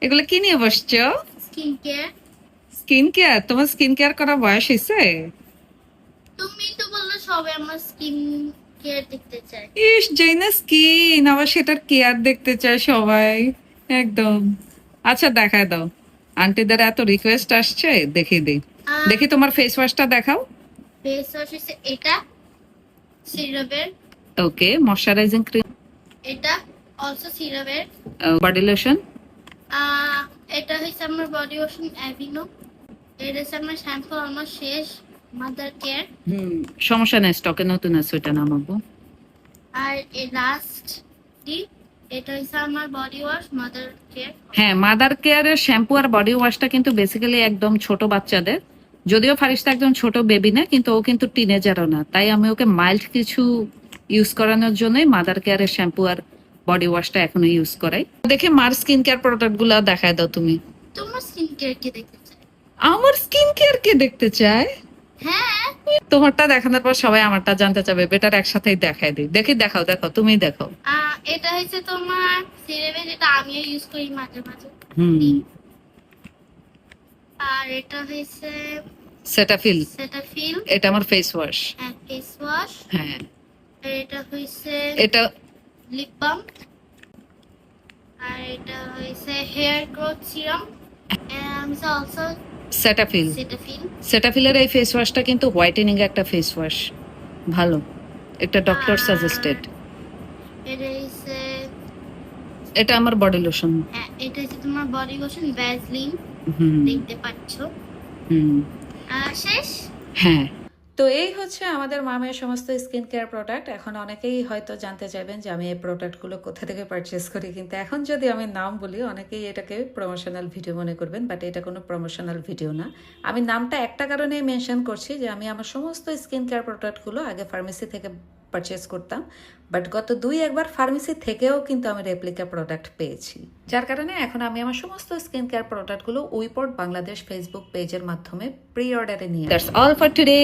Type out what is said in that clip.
এগুলো কি নিয়ে বসছো? Skin care. Skin care? তোমার স্কিন কেয়ার করার বয়স হয়েছে? তুমি তো বললো সবাই আমার স্কিন কেয়ার দেখতে চায়। ইস, যেই না স্কিন আবার সেটার কেয়ার দেখতে চায় সবাই। একদম। আচ্ছা, দেখায় দাও। আন্টিদের এত রিকোয়েস্ট আসছে, দেখিয়ে দিই। দেখি তোমার ফেস ওয়াশটা দেখাও। ফেস ওয়াশ হচ্ছে এটা সিরাপের। Okay, moisturising cream. এটা অলসো সিরাপের। Body lotion. এটা হচ্ছে আমার বডি ওয়াশন অ্যাভিনো। এটা হচ্ছে আমার শ্যাম্পু অলমোস্ট শেষ। Mother care. সমস্যা নেই, স্টকে নতুন আছে, ওইটা নামাবো। আর এই লাস্ট এটা হচ্ছে আমার বডি ওয়াশ মাদার কেয়ার। হ্যাঁ, মাদার কেয়ারের শ্যাম্পু আর বডি ওয়াশটা কিন্তু বেসিক্যালি একদম ছোট বাচ্চাদের। যদিও ফারিস্তা একদম ছোট বেবি না, কিন্তু ও কিন্তু টিনেজারও না, তাই আমি ওকে মাইল্ড কিছু ইউজ করানোর জন্যই মাদার কেয়ারের শ্যাম্পু আর বডি ওয়াশটা এখনো ইউজ করাই। দেখে মার স্কিন কেয়ার প্রোডাক্ট গুলো দেখায় দাও তুমি। তোমার স্কিন কেয়ার কে দেখতে চায়? আমার স্কিন কেয়ার কে দেখতে চায়? হ্যাঁ, তোমারটা দেখানোর পর সবাই আমারটা জানতে চাবে, বেটার একসাথেই দেখাই দিই। দেখি, দেখাও দেখাও, তুমি দেখাও। এটা হচ্ছে তোমার সিরাপে, যেটা আমিও ইউজ করি মাঝে মাঝে। হুম। আর এটা হচ্ছে সেটাফিল। সেটাফিল। এটা আমার ফেস ওয়াশ। হ্যাঁ, ফেস ওয়াশ। হ্যাঁ। এটা হচ্ছে এটা লিপ বাম। আর এটা হচ্ছে hair growth serum and also Cetaphil. Cetaphil. সেটাফিলের এই ফেস ওয়াশটা কিন্তু হোয়াইটেনিং একটা ফেস ওয়াশ, ভালো। এটা ডক্টর সাজেস্টেড। এটা হচ্ছে এটা আমার বডি লোশন। হ্যাঁ, এটা হচ্ছে তোমার বডি লোশন ভ্যাসলিন। হুম দেখতে পাচ্ছো। হুম। শেষ। হ্যাঁ। তো এই হচ্ছে আমাদের মামের সমস্ত স্কিন কেয়ার প্রোডাক্ট। এখন অনেকেই হয়তো জানতে চাইবেন যে আমি এই প্রোডাক্টগুলো কোথা থেকে পারচেস করি, কিন্তু এখন যদি আমি নাম বলি অনেকেই এটাকে প্রমোশনাল ভিডিও মনে করবেন, বাট এটা কোনো প্রমোশনাল ভিডিও না। আমি নামটা একটা কারণেই মেনশন করছি যে আমি আমার সমস্ত স্কিন কেয়ার প্রোডাক্টগুলো আগে ফার্মেসি থেকে পারচেস করতাম, বাট গত 2-1 বার ফার্মেসি থেকেও কিন্তু আমি রেপ্লিকা প্রোডাক্ট পেয়েছি, যার কারণে এখন আমি আমার সমস্ত স্কিন কেয়ার প্রোডাক্টগুলো উইপোর্ট বাংলাদেশ ফেসবুক পেজের মাধ্যমে প্রি অর্ডারে নিয়ে। That's all for today.